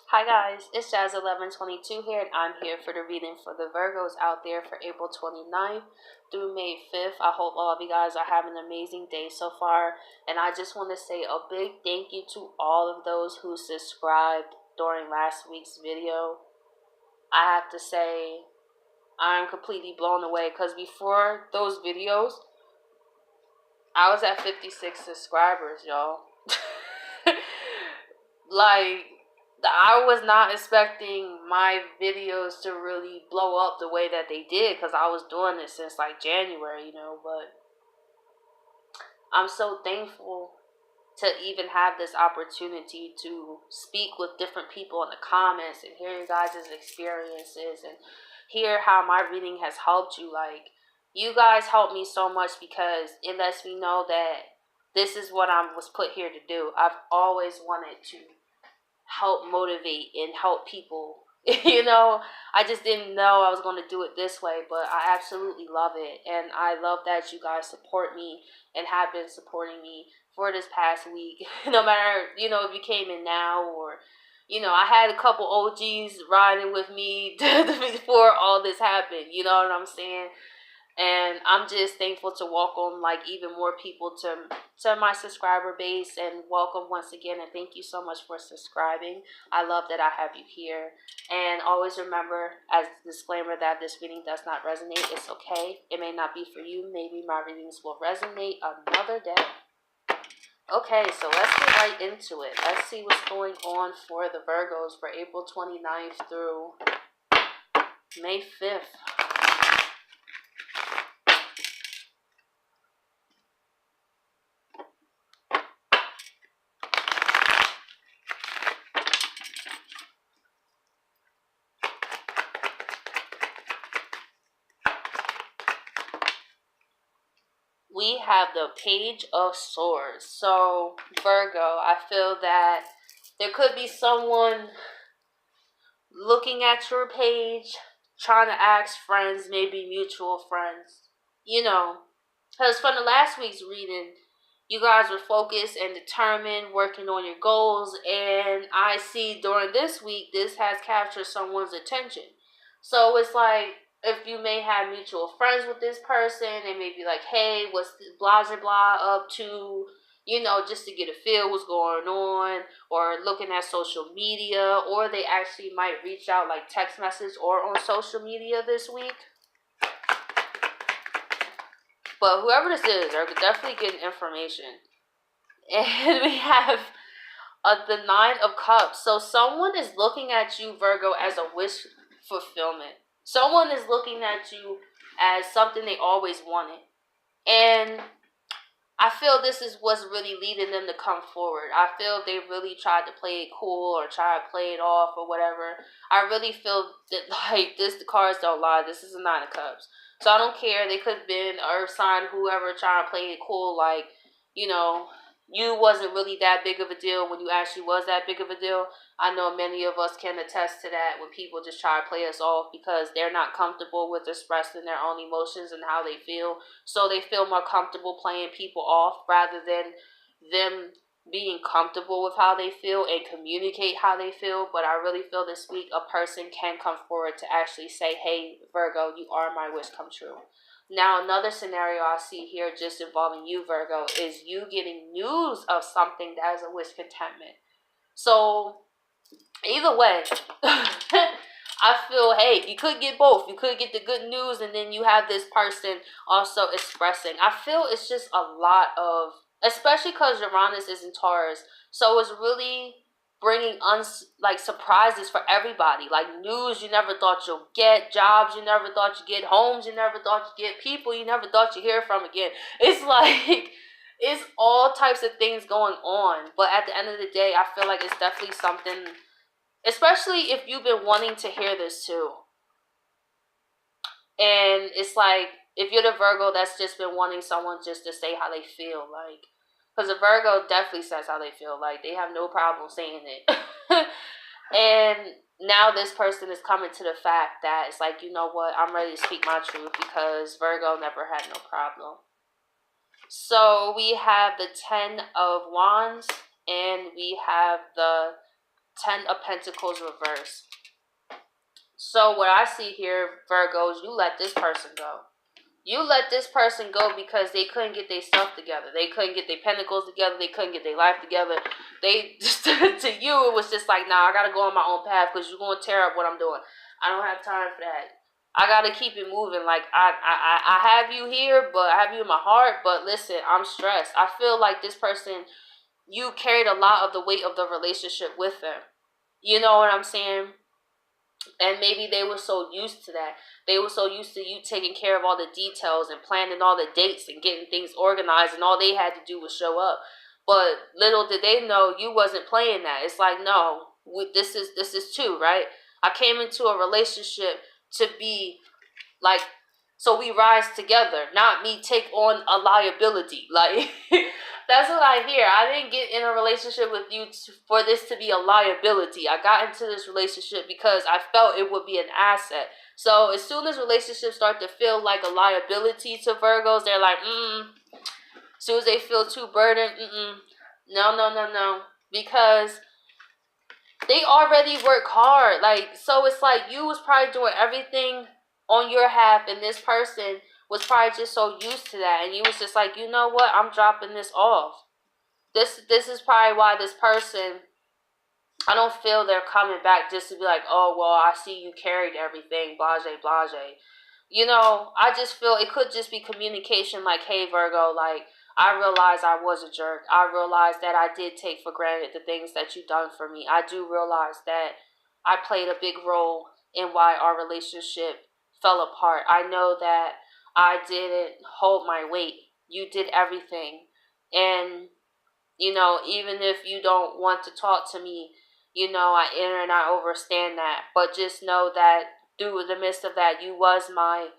Hi guys, it's Jazz1122 here, and I'm here for the reading for the Virgos out there for April 29th through May 5th. I hope all of you guys are having an amazing day so far, and I just want to say a big thank you to all of those who subscribed during last week's video. I have to say, I'm completely blown away because before those videos, I was at 56 subscribers, y'all. Like, I was not expecting my videos to really blow up the way that they did because I was doing this since like January, but I'm so thankful to even have this opportunity to speak with different people in the comments and hear your guys' experiences and hear how my reading has helped you. Like, you guys help me so much because it lets me know that this is what I was put here to do. I've always wanted to help motivate and help people. I just didn't know I was going to do it this way, but I absolutely love it. And I love that you guys support me and have been supporting me for this past week. No matter, if you came in now or, I had a couple OGs riding with me before all this happened. You know what I'm saying? And I'm just thankful to welcome like even more people to my subscriber base, and welcome once again, and thank you so much for subscribing. I love that I have you here. And always remember, as a disclaimer, that this reading does not resonate. It's okay. It may not be for you. Maybe my readings will resonate another day. Okay, so let's get right into it. Let's see what's going on for the Virgos for April 29th through May 5th. We have the Page of Swords. So, Virgo, I feel that there could be someone looking at your page, trying to ask friends, maybe mutual friends, because from the last week's reading, you guys were focused and determined, working on your goals, and I see during this week, this has captured someone's attention. So it's like, if you may have mutual friends with this person, they may be like, hey, what's blah, blah, blah up to, just to get a feel what's going on, or looking at social media, or they actually might reach out like text message or on social media this week. But whoever this is, they're definitely getting information. And we have the Nine of Cups. So someone is looking at you, Virgo, as a wish fulfillment. Someone is looking at you as something they always wanted. And I feel this is what's really leading them to come forward. I feel they really tried to play it cool or try to play it off or whatever. I really feel that, like, the cards don't lie. This is a Nine of Cups. So I don't care. They could have been Earth sign, whoever, trying to play it cool. Like, you wasn't really that big of a deal when you actually was that big of a deal. I know many of us can attest to that when people just try to play us off because they're not comfortable with expressing their own emotions and how they feel. So they feel more comfortable playing people off rather than them being comfortable with how they feel and communicate how they feel. But I really feel this week a person can come forward to actually say, hey, Virgo, you are my wish come true. Now, another scenario I see here just involving you, Virgo, is you getting news of something that is a wish contentment. So, either way, I feel, hey, you could get both. You could get the good news, and then you have this person also expressing. I feel it's just a lot of, especially because Uranus is in Taurus, so it's really bringing surprises for everybody, like news you never thought you'll get, jobs you never thought you'd get, homes you never thought you'd get, people you never thought you'd hear from again. It's like, it's all types of things going on, but at the end of the day, I feel like it's definitely something, especially if you've been wanting to hear this too. And it's like, if you're the Virgo that's just been wanting someone just to say how they feel, like, because a Virgo definitely says how they feel. Like, they have no problem saying it. And now this person is coming to the fact that it's like, you know what? I'm ready to speak my truth because Virgo never had no problem. So we have the 10 of Wands and we have the 10 of Pentacles reverse. So what I see here, Virgos, you let this person go. You let this person go because they couldn't get their stuff together. They couldn't get their pentacles together. They couldn't get their life together. They just, to you, it was just like, nah, I got to go on my own path because you're going to tear up what I'm doing. I don't have time for that. I got to keep it moving. Like, I have you here, but I have you in my heart. But listen, I'm stressed. I feel like this person, you carried a lot of the weight of the relationship with them. You know what I'm saying? And maybe they were so used to that. They were so used to you taking care of all the details and planning all the dates and getting things organized, and all they had to do was show up. But little did they know you wasn't playing that. It's like, no, this is two, right? I came into a relationship to be like, so we rise together, not me take on a liability. Like, that's what I hear. I didn't get in a relationship with you for this to be a liability. I got into this relationship because I felt it would be an asset. So as soon as relationships start to feel like a liability to Virgos, they're like, As soon as they feel too burdened, no. Because they already work hard. Like, so it's like you was probably doing everything on your half, and this person was probably just so used to that, and you was just like, you know what, I'm dropping this off. This is probably why this person, I don't feel they're coming back just to be like, oh, well, I see you carried everything, blase. You know, I just feel it could just be communication like, hey, Virgo, like, I realize I was a jerk. I realize that I did take for granted the things that you've done for me. I do realize that I played a big role in why our relationship fell apart. I know that I didn't hold my weight. You did everything. And, you know, even if you don't want to talk to me, you know, I enter and I understand that. But just know that through the midst of that, you was my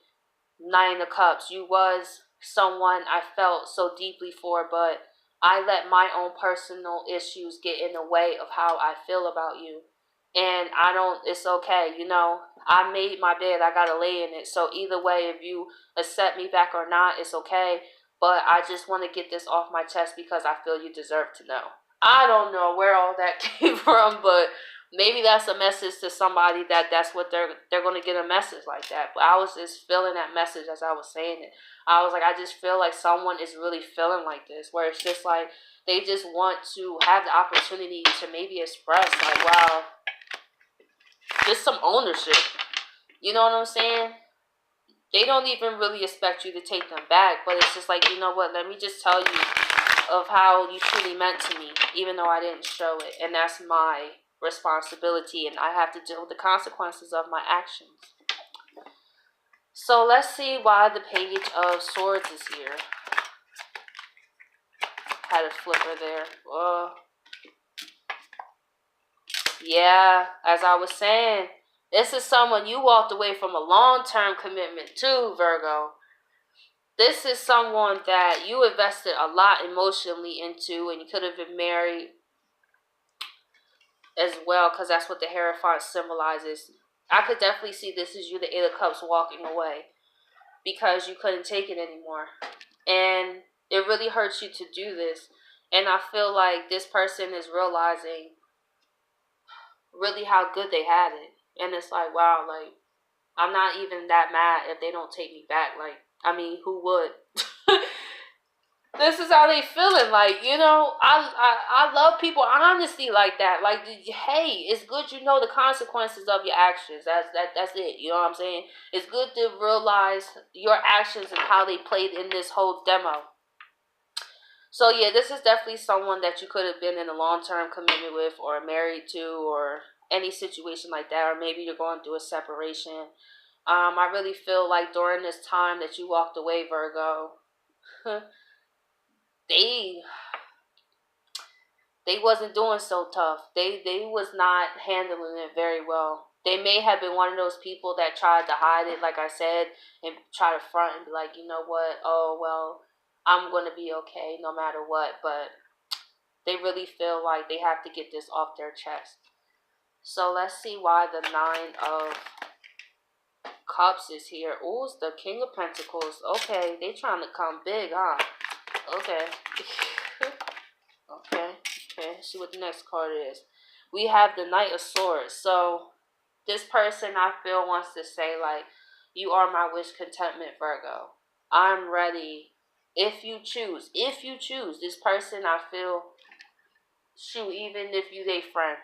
9 of Cups. You was someone I felt so deeply for, but I let my own personal issues get in the way of how I feel about you. And it's okay, you know, I made my bed, I gotta lay in it. So either way, if you accept me back or not, it's okay. But I just want to get this off my chest because I feel you deserve to know. I don't know where all that came from, but maybe that's a message to somebody that's what they're going to get a message like that. But I was just feeling that message as I was saying it. I was like, I just feel like someone is really feeling like this, where it's just like they just want to have the opportunity to maybe express like, wow, just some ownership. You know what I'm saying? They don't even really expect you to take them back, but it's just like, you know what, let me just tell you of how you truly meant to me, even though I didn't show it. And that's my responsibility, and I have to deal with the consequences of my actions. So let's see why the Page of Swords is here. Had a flipper there. Yeah, as I was saying, this is someone you walked away from a long-term commitment to, Virgo. This is someone that you invested a lot emotionally into, and you could have been married as well, because that's what the Hierophant symbolizes. I could definitely see this as you, the 8 of Cups, walking away because you couldn't take it anymore. And it really hurts you to do this. And I feel like this person is realizing really how good they had it. And it's like, wow, like, I'm not even that mad if they don't take me back. Like, I mean, who would? This is how they feeling. Like, you know, I love people honesty like that. Like, hey, it's good you know the consequences of your actions. That's it. You know what I'm saying? It's good to realize your actions and how they played in this whole demo. So yeah, this is definitely someone that you could have been in a long-term commitment with, or married to, or any situation like that, or maybe you're going through a separation. I really feel like during this time that you walked away, Virgo, they wasn't doing so tough. They was not handling it very well. They may have been one of those people that tried to hide it, like I said, and try to front and be like, you know what, oh, well, I'm going to be okay no matter what. But they really feel like they have to get this off their chest. So let's see why the 9 of Cups is here. Oh, it's the King of Pentacles. Okay, they trying to come big, huh? Okay. Okay. See what the next card is. we have the Knight of Swords. So this person I feel wants to say like, you are my wish contentment, Virgo. I'm ready. If you choose, this person I feel, shoot, even if you they friend,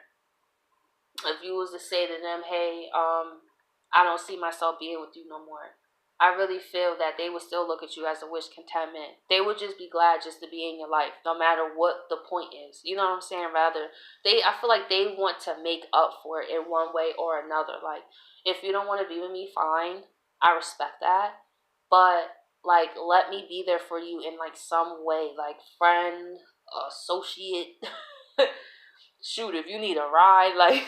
if you was to say to them, hey, I don't see myself being with you no more, I really feel that they would still look at you as a wish contentment. They would just be glad just to be in your life, no matter what the point is. You know what I'm saying? Rather, I feel like they want to make up for it in one way or another. Like, if you don't want to be with me, fine. I respect that. But, like, let me be there for you in, like, some way. Like, friend, associate. Shoot, if you need a ride, like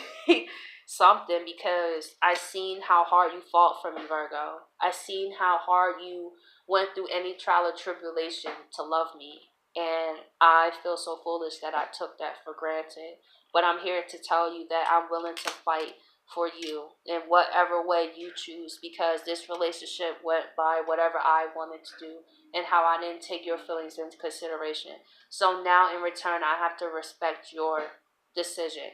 something, because I seen how hard you fought for me, Virgo. I seen how hard you went through any trial or tribulation to love me. And I feel so foolish that I took that for granted. But I'm here to tell you that I'm willing to fight for you in whatever way you choose, because this relationship went by whatever I wanted to do and how I didn't take your feelings into consideration. So now in return, I have to respect your decision.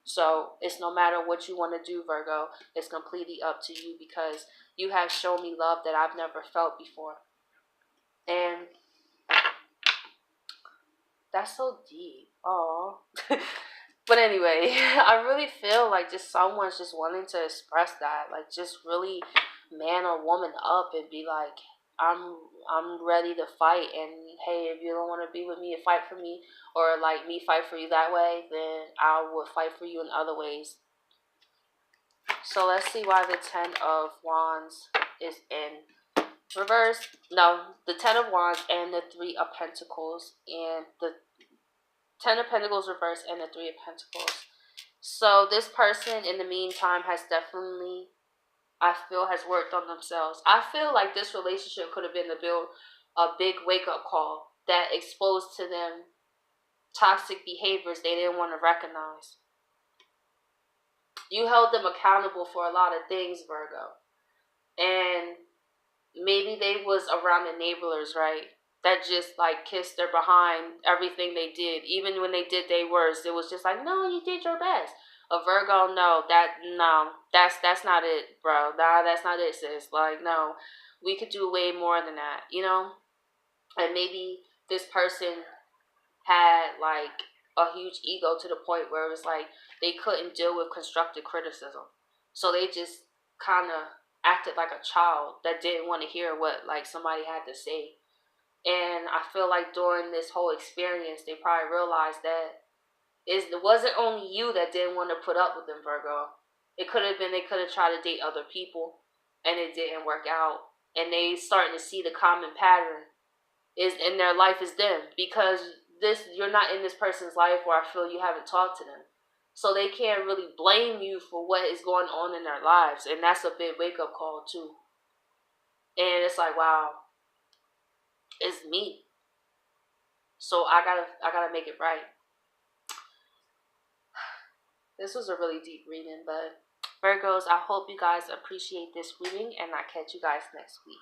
So it's no matter what you want to do, Virgo, it's completely up to you, because you have shown me love that I've never felt before. And that's so deep. Oh. But anyway, I really feel like just someone's just wanting to express that. Like, just really man or woman up and be like, I'm ready to fight, and hey, if you don't want to be with me and fight for me, or like me fight for you that way, then I will fight for you in other ways. So let's see why the Ten of Wands is in reverse. No, the Ten of Wands and the Three of Pentacles, and the Ten of Pentacles reverse and the Three of Pentacles. So this person in the meantime has definitely, I feel, has worked on themselves. I feel like this relationship could have been a big wake-up call that exposed to them toxic behaviors they didn't want to recognize. You held them accountable for a lot of things, Virgo. And maybe they was around enablers, right? That just like kissed their behind everything they did. Even when they did their worst, it was just like, no, you did your best. A Virgo, no, that's not it, bro. Nah, that's not it, sis. Like, no, we could do way more than that, you know? And maybe this person had like a huge ego to the point where it was like they couldn't deal with constructive criticism. So they just kind of acted like a child that didn't want to hear what like somebody had to say. And I feel like during this whole experience, they probably realized that it wasn't only you that didn't want to put up with them, Virgo. It could have been they could have tried to date other people and it didn't work out. And they starting to see the common pattern is in their life is them, because you're not in this person's life where I feel you haven't talked to them. So they can't really blame you for what is going on in their lives. And that's a big wake up call too. And it's like, wow, it's me. So I gotta make it right. This was a really deep reading, but Virgos, I hope you guys appreciate this reading, and I'll catch you guys next week.